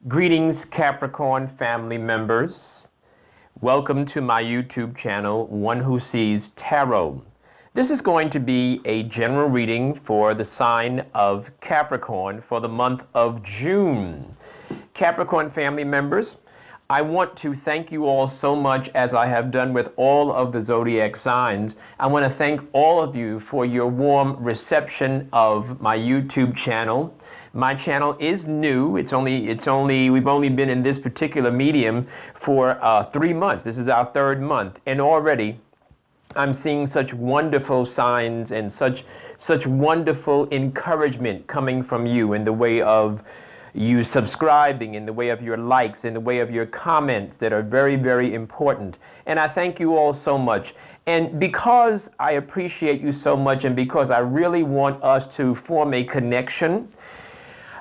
Greetings, Capricorn family members. Welcome to my YouTube channel, One Who Sees Tarot. This is going to be a general reading for the sign of Capricorn for the month of June. Capricorn family members, I want to thank you all so much, as I have done with all of the zodiac signs. I want to thank all of you for your warm reception of my YouTube channel. My channel is new. We've only been in this particular medium for 3 months. This is our 3rd month, and already I'm seeing such wonderful signs and such wonderful encouragement coming from you in the way of you subscribing, in the way of your likes, in the way of your comments that are very, very important. And I thank you all so much. And because I appreciate you so much, and because I really want us to form a connection,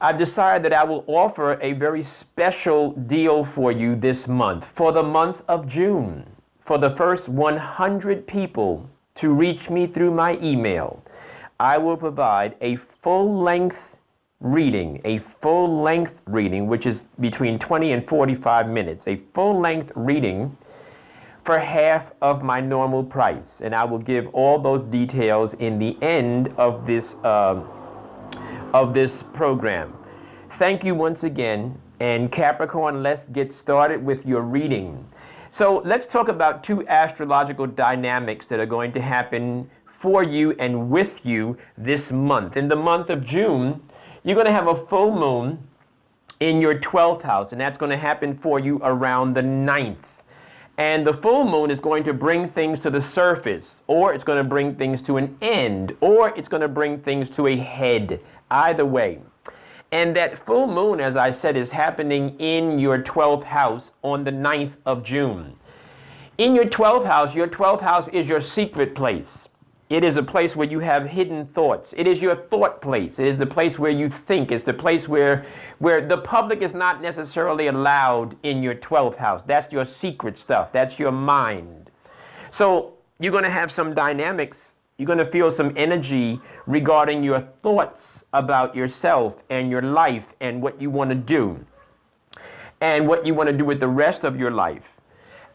I've decided that I will offer a very special deal for you this month, for the month of June. For the first 100 people to reach me through my email, I will provide a full-length reading, which is between 20 and 45 minutes, a full-length reading for half of my normal price. And I will give all those details in the end of this program. Thank you once again, and Capricorn, let's get started with your reading. So let's talk about 2 astrological dynamics that are going to happen for you and with you this month. In the month of June, you're going to have a full moon in your 12th house, and that's going to happen for you around the 9th. And the full moon is going to bring things to the surface, or it's going to bring things to an end, or it's going to bring things to a head, either way. And that full moon, as I said, is happening in your 12th house on the 9th of June. In your 12th house is your secret place. It is a place where you have hidden thoughts. It is your thought place. It is the place where you think. It's the place where the public is not necessarily allowed in your 12th house. That's your secret stuff. That's your mind. So you're going to have some dynamics. You're going to feel some energy regarding your thoughts about yourself and your life and what you want to do and what you want to do with the rest of your life.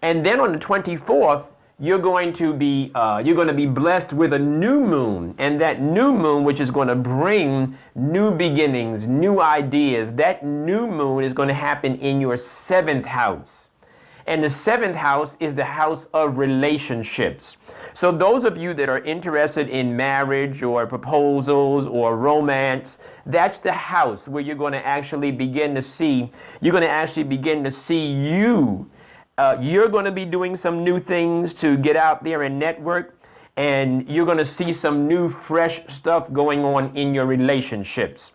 And then on the 24th, you're going to be blessed with a new moon, and that new moon, which is going to bring new beginnings, new ideas, that new moon is going to happen in your 7th house. And the 7th house is the house of relationships. So those of you that are interested in marriage or proposals or romance, that's the house where you're going to actually begin to see, you're going to be doing some new things to get out there and network, and you're going to see some new, fresh stuff going on in your relationships.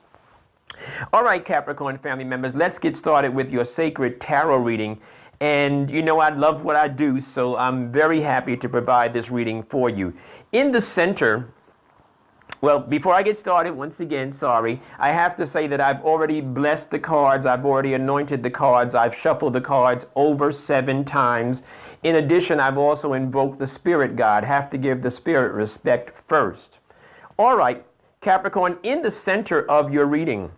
All right, Capricorn family members, let's get started with your sacred tarot reading. And you know I love what I do, so I'm very happy to provide this reading for you. In the center, well, before I get started, once again, sorry, I have to say that I've already blessed the cards, I've already anointed the cards, I've shuffled the cards over 7 times. In addition, I've also invoked the spirit guide. Have to give the spirit respect first. All right, Capricorn, in the center of your reading,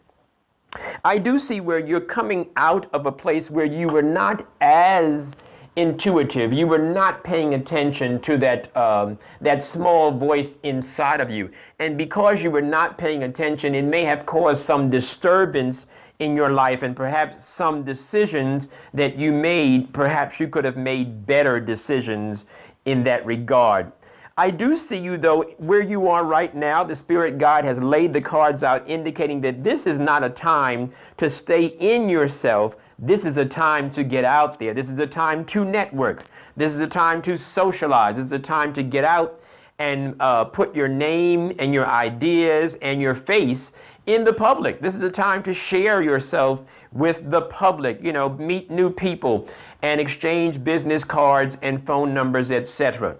I do see where you're coming out of a place where you were not as intuitive. You were not paying attention to that small voice inside of you. And because you were not paying attention, it may have caused some disturbance in your life, and perhaps some decisions that you made, perhaps you could have made better decisions in that regard. I do see you, though, where you are right now. The spirit guide has laid the cards out, indicating that this is not a time to stay in yourself. This is a time to get out there. This is a time to network. This is a time to socialize. This is a time to get out and put your name and your ideas and your face in the public. This is a time to share yourself with the public, meet new people and exchange business cards and phone numbers, etc.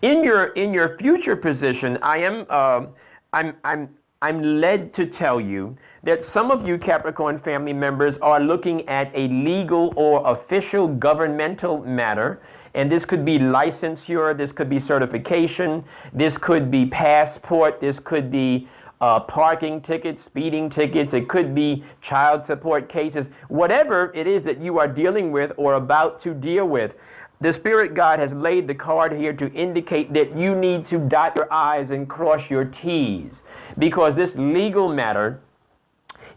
In your future position, I'm led to tell you that some of you Capricorn family members are looking at a legal or official governmental matter, and this could be licensure, this could be certification, this could be passport, this could be parking tickets, speeding tickets. It could be child support cases. Whatever it is that you are dealing with or about to deal with, the Spirit God has laid the card here to indicate that you need to dot your I's and cross your T's, because this legal matter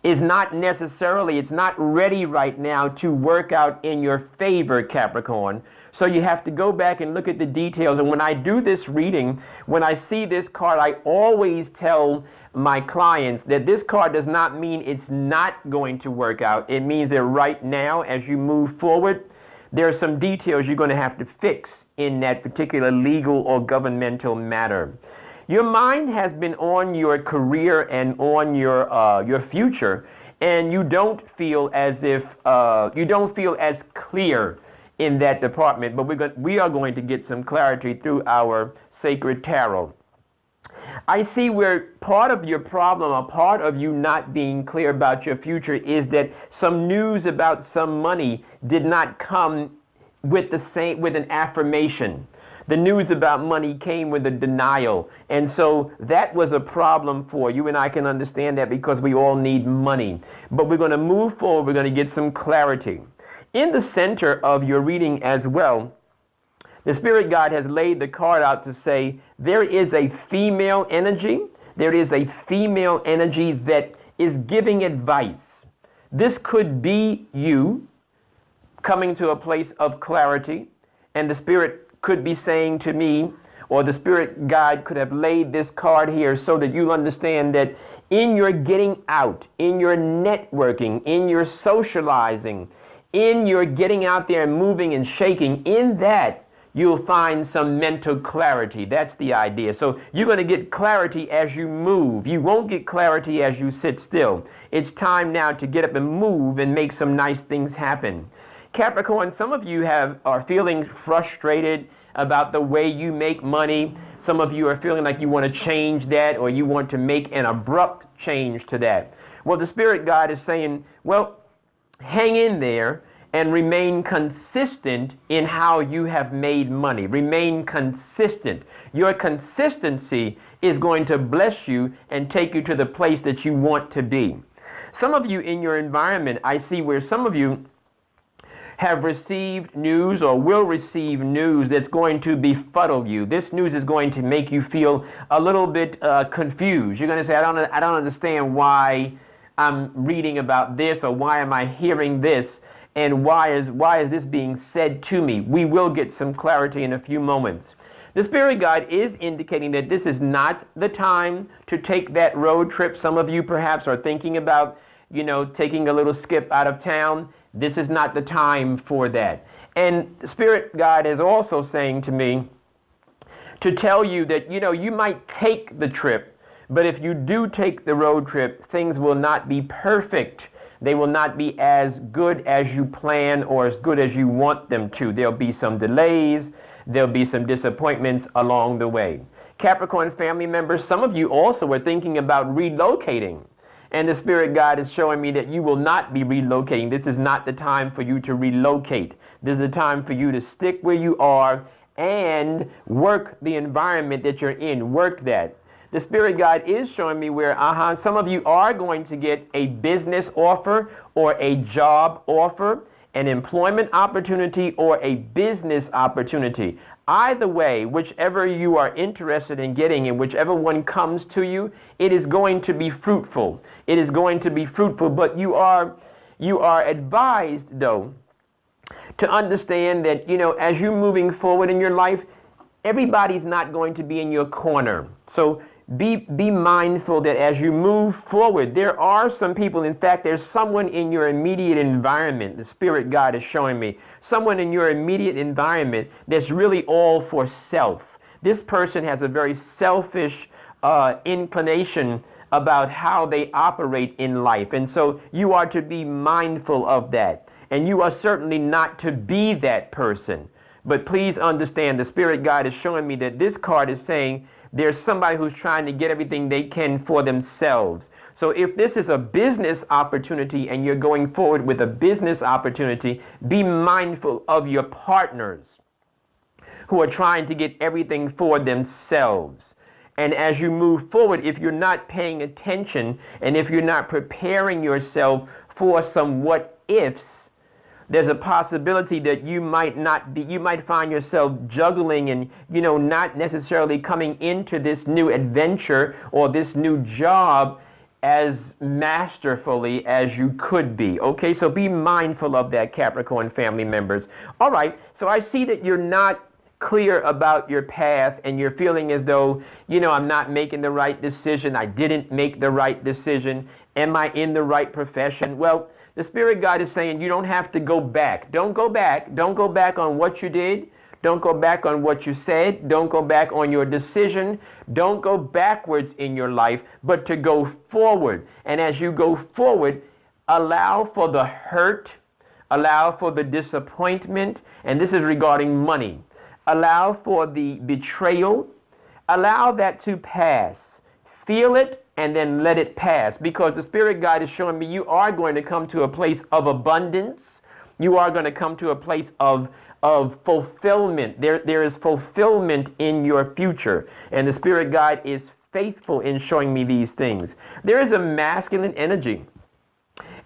is not necessarily, it's not ready right now to work out in your favor, Capricorn. So you have to go back and look at the details. And when I do this reading, when I see this card, I always tell my clients that this card does not mean it's not going to work out. It means that right now, as you move forward, there are some details you're going to have to fix in that particular legal or governmental matter. Your mind has been on your career and on your future, and you don't feel as if you don't feel as clear in that department. But we are going to get some clarity through our sacred tarot. I see where part of your problem, or part of you not being clear about your future, is that some news about some money did not come with an affirmation. The news about money came with a denial. And so that was a problem for you, and I can understand that because we all need money. But we're going to move forward. We're going to get some clarity. In the center of your reading as well, the Spirit God has laid the card out to say there is a female energy. There is a female energy that is giving advice. This could be you coming to a place of clarity, and the Spirit could be saying to me, or the Spirit Guide could have laid this card here so that you'll understand that in your getting out, in your networking, in your socializing, in your getting out there and moving and shaking, in that you'll find some mental clarity. That's the idea. So you're going to get clarity as you move. You won't get clarity as you sit still. It's time now to get up and move and make some nice things happen. Capricorn, some of you are feeling frustrated about the way you make money. Some of you are feeling like you want to change that, or you want to make an abrupt change to that. Well, the Spirit God is saying, well, hang in there and remain consistent in how you have made money. Remain consistent. Your consistency is going to bless you and take you to the place that you want to be. Some of you in your environment, I see where some of you have received news or will receive news that's going to befuddle you. This news is going to make you feel a little bit confused. You're going to say, I don't understand why I'm reading about this, or why am I hearing this, and why is this being said to me? We will get some clarity in a few moments. The Spirit Guide is indicating that this is not the time to take that road trip. Some of you perhaps are thinking about, taking a little skip out of town. This is not the time for that. And the Spirit Guide is also saying to me to tell you that, you might take the trip, but if you do take the road trip, things will not be perfect. They will not be as good as you plan or as good as you want them to. There'll be some delays. There'll be some disappointments along the way. Capricorn family members, some of you also are thinking about relocating. And the Spirit Guide is showing me that you will not be relocating. This is not the time for you to relocate. This is a time for you to stick where you are and work the environment that you're in. Work that. The Spirit Guide is showing me where some of you are going to get a business offer or a job offer, an employment opportunity or a business opportunity. Either way, whichever you are interested in getting and whichever one comes to you, it is going to be fruitful. It is going to be fruitful, but you are advised, though, to understand that, as you're moving forward in your life, everybody's not going to be in your corner. So be mindful that as you move forward, there are some people, in fact, there's someone in your immediate environment, the Spirit God is showing me, someone in your immediate environment that's really all for self. This person has a very selfish inclination about how they operate in life. And so you are to be mindful of that. And you are certainly not to be that person. But please understand, the Spirit Guide is showing me that this card is saying there's somebody who's trying to get everything they can for themselves. So if this is a business opportunity and you're going forward with a business opportunity, be mindful of your partners who are trying to get everything for themselves. And as you move forward, if you're not paying attention and if you're not preparing yourself for some what ifs, there's a possibility that you might find yourself juggling and, not necessarily coming into this new adventure or this new job as masterfully as you could be. Okay, so be mindful of that, Capricorn family members. All right, so I see that you're not clear about your path and you're feeling as though, I'm not making the right decision. I didn't make the right decision. Am I in the right profession? Well, the Spirit guide is saying you don't have to go back. Don't go back. Don't go back on what you did. Don't go back on what you said. Don't go back on your decision. Don't go backwards in your life, but to go forward. And as you go forward, allow for the hurt, allow for the disappointment, and this is regarding money. Allow for the betrayal. Allow that to pass. Feel it and then let it pass, because the Spirit guide is showing me you are going to come to a place of abundance. You are going to come to a place of fulfillment. There is fulfillment in your future. And the Spirit guide is faithful in showing me these things. There is a masculine energy.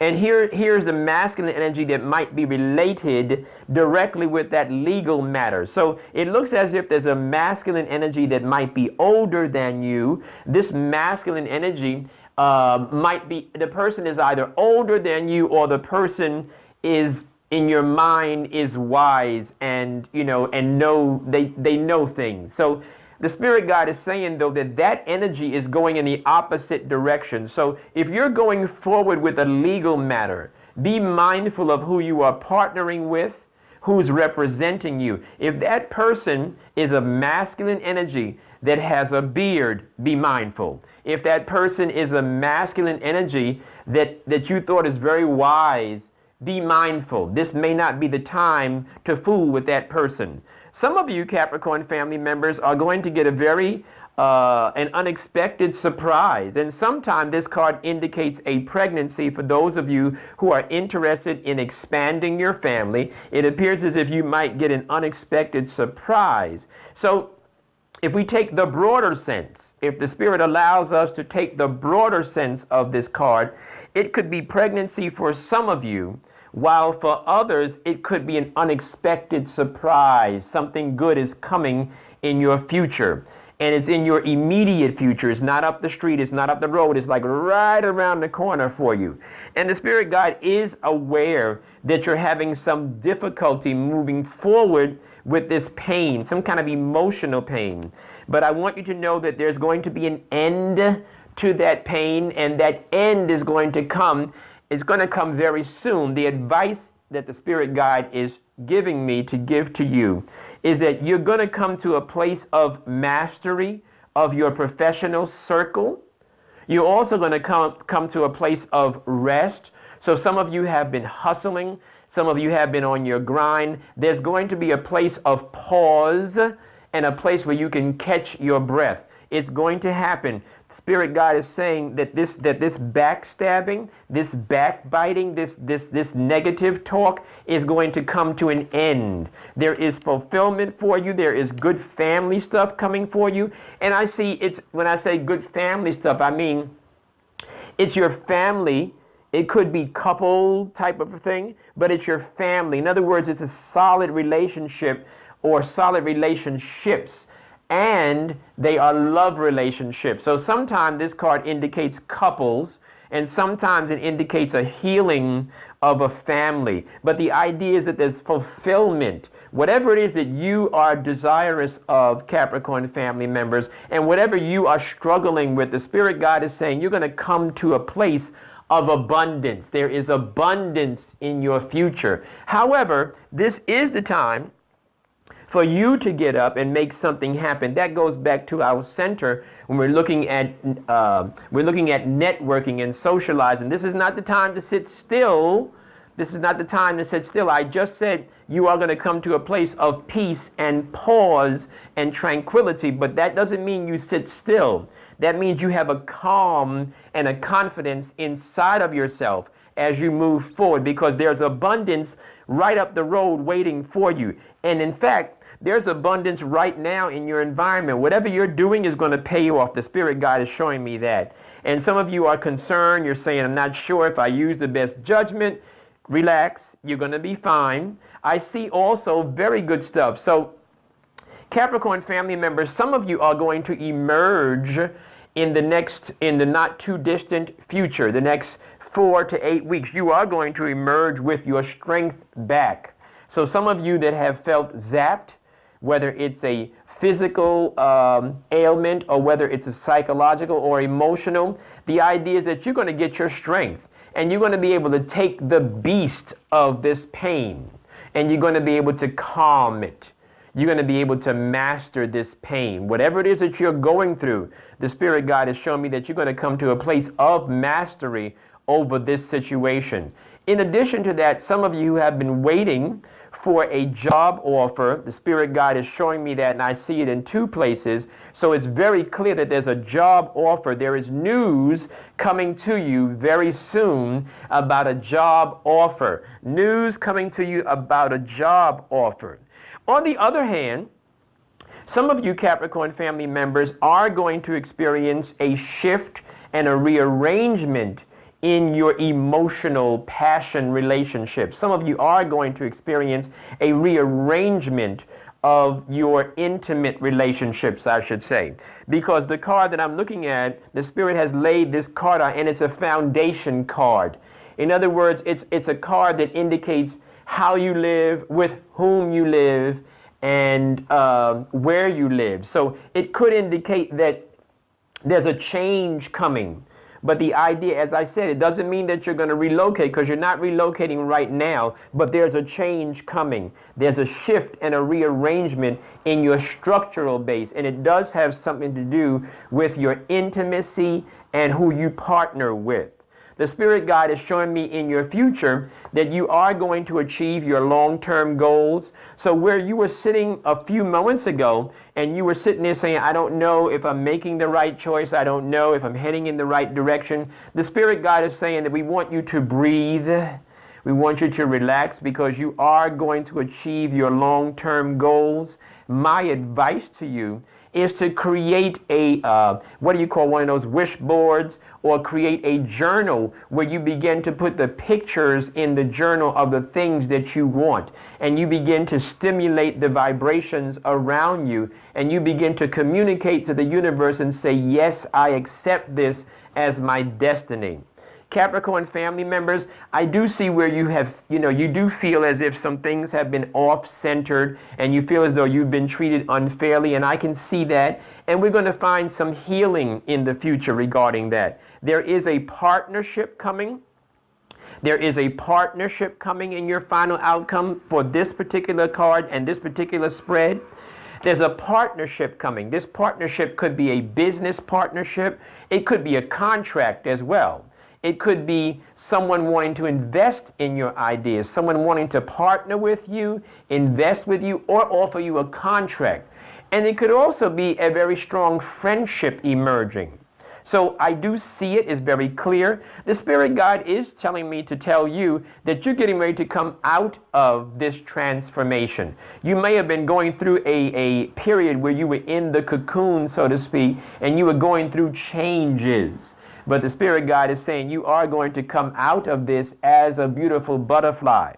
And here's the masculine energy that might be related directly with that legal matter. So it looks as if there's a masculine energy that might be older than you. This masculine energy might be, the person is either older than you or the person is, in your mind, is wise and, they know things. So the Spirit guide is saying, though, that energy is going in the opposite direction. So if you're going forward with a legal matter, be mindful of who you are partnering with, who's representing you. If that person is a masculine energy that has a beard, be mindful. If that person is a masculine energy that you thought is very wise, be mindful. This may not be the time to fool with that person. Some of you Capricorn family members are going to get an unexpected surprise. And sometimes this card indicates a pregnancy for those of you who are interested in expanding your family. It appears as if you might get an unexpected surprise. So if we take the broader sense, if the Spirit allows us to take the broader sense of this card, it could be pregnancy for some of you, while for others, it could be an unexpected surprise. Something good is coming in your future. And it's in your immediate future. It's not up the street. It's not up the road. It's like right around the corner for you. And the Spirit guide is aware that you're having some difficulty moving forward with this pain, some kind of emotional pain. But I want you to know that there's going to be an end to that pain, and that end is going to come. It's going to come very soon. The advice that the Spirit guide is giving me to give to you is that you're going to come to a place of mastery of your professional circle. You're also going to come to a place of rest. So some of you have been hustling. Some of you have been on your grind. There's going to be a place of pause and a place where you can catch your breath. It's going to happen. Spirit guide is saying that this backstabbing, this backbiting, this negative talk is going to come to an end. There is fulfillment for you. There is good family stuff coming for you. And I see it's, when I say good family stuff, I mean it's your family. It could be couple type of a thing, but it's your family. In other words, it's a solid relationship or solid relationships. And they are love relationships. So sometimes this card indicates couples, and sometimes it indicates a healing of a family. But the idea is that there's fulfillment. Whatever it is that you are desirous of, Capricorn family members, and whatever you are struggling with, the Spirit guide is saying you're going to come to a place of abundance. There is abundance in your future. However, this is the time for you to get up and make something happen. That goes back to our center when we're looking at networking and socializing. This is not the time to sit still. This is not the time to sit still. I just said you are going to come to a place of peace and pause and tranquility, but that doesn't mean you sit still. That means you have a calm and a confidence inside of yourself as you move forward, because there's abundance right up the road waiting for you. And in fact, There's abundance right now in your environment. Whatever you're doing is going to pay you off. The Spirit guide is showing me that. And some of you are concerned. You're saying, I'm not sure if I use the best judgment. Relax. You're going to be fine. I see also very good stuff. So Capricorn family members, some of you are going to emerge in the not too distant future, the next 4 to 8 weeks. You are going to emerge with your strength back. So some of you that have felt zapped, whether it's a physical ailment or whether it's a psychological or emotional, the idea is that you're going to get your strength and you're going to be able to take the beast of this pain and you're going to be able to calm it. You're going to be able to master this pain. Whatever it is that you're going through, the Spirit guide is showing me that you're going to come to a place of mastery over this situation. In addition to that, some of you who have been waiting for a job offer, the Spirit guide is showing me that, and I see it in 2 places. So it's very clear that there's a job offer. There is news coming to you very soon about a job offer. News coming to you about a job offer. On the other hand, some of you Capricorn family members are going to experience a shift and a rearrangement in your emotional passion relationships. Some of you are going to experience a rearrangement of your intimate relationships, I should say. Because the card that I'm looking at, the Spirit has laid this card out, and it's a foundation card. In other words, it's a card that indicates how you live, with whom you live, and where you live. So it could indicate that there's a change coming. But the idea, as I said, it doesn't mean that you're going to relocate, because you're not relocating right now, but there's a change coming. There's a shift and a rearrangement in your structural base, and it does have something to do with your intimacy and who you partner with. The Spirit guide is showing me in your future that you are going to achieve your long-term goals. So where you were sitting a few moments ago and you were sitting there saying, I don't know if I'm making the right choice, I don't know if I'm heading in the right direction, the Spirit guide is saying that we want you to breathe. We want you to relax, because you are going to achieve your long-term goals. My advice to you is to create a, what do you call one of those wish boards, or create a journal where you begin to put the pictures in the journal of the things that you want. And you begin to stimulate the vibrations around you. And you begin to communicate to the universe and say, yes, I accept this as my destiny. Capricorn family members, I do see where you have, you do feel as if some things have been off-centered and you feel as though you've been treated unfairly, and I can see that. And we're going to find some healing in the future regarding that. There is a partnership coming. There is a partnership coming in your final outcome for this particular card and this particular spread. There's a partnership coming. This partnership could be a business partnership. It could be a contract as well. It could be someone wanting to invest in your ideas, someone wanting to partner with you, invest with you, or offer you a contract. And it could also be a very strong friendship emerging. So I do see it is very clear. The Spirit guide is telling me to tell you that you're getting ready to come out of this transformation. You may have been going through a period where you were in the cocoon, so to speak, and you were going through changes. But the Spirit guide is saying you are going to come out of this as a beautiful butterfly.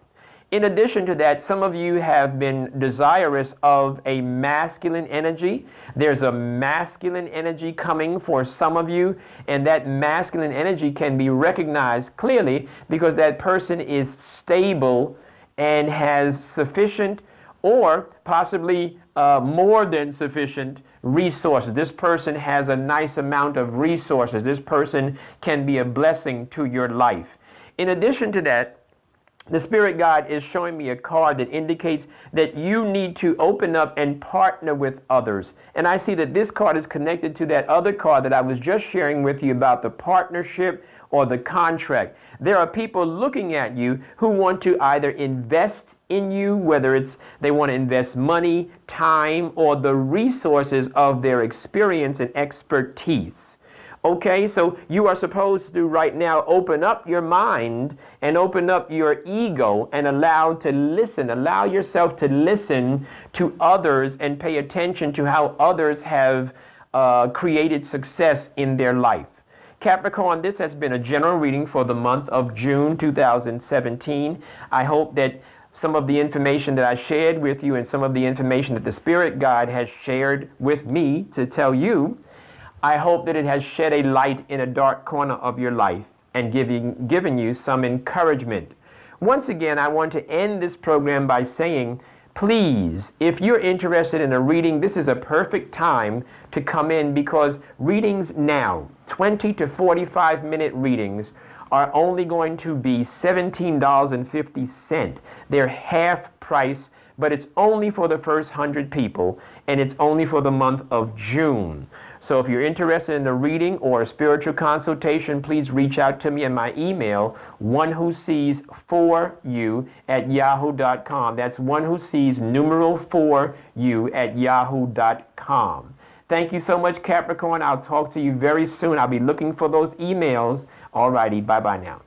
In addition to that, some of you have been desirous of a masculine energy. There's a masculine energy coming for some of you, and that masculine energy can be recognized clearly because that person is stable and has sufficient, or possibly more than sufficient, resources. This person has a nice amount of resources. This person can be a blessing to your life. In addition to that, the Spirit guide is showing me a card that indicates that you need to open up and partner with others. And I see that this card is connected to that other card that I was just sharing with you about the partnership or the contract. There are people looking at you who want to either invest in you, whether it's they want to invest money, time, or the resources of their experience and expertise. Okay, so you are supposed to right now open up your mind and open up your ego and allow yourself to listen to others and pay attention to how others have created success in their life. Capricorn, this has been a general reading for the month of June 2017. I hope that some of the information that I shared with you and some of the information that the Spirit Guide has shared with me to tell you, I hope that it has shed a light in a dark corner of your life and given you some encouragement. Once again, I want to end this program by saying, please, if you're interested in a reading, this is a perfect time to come in, because readings now, 20 to 45 minute readings, are only going to be $17.50. They're half price, but it's only for the first 100 people, and it's only for the month of June. So if you're interested in a reading or a spiritual consultation, please reach out to me in my email, onewhosees4you@yahoo.com. That's onewhosees4you@yahoo.com. Thank you so much, Capricorn. I'll talk to you very soon. I'll be looking for those emails. Alrighty, bye-bye now.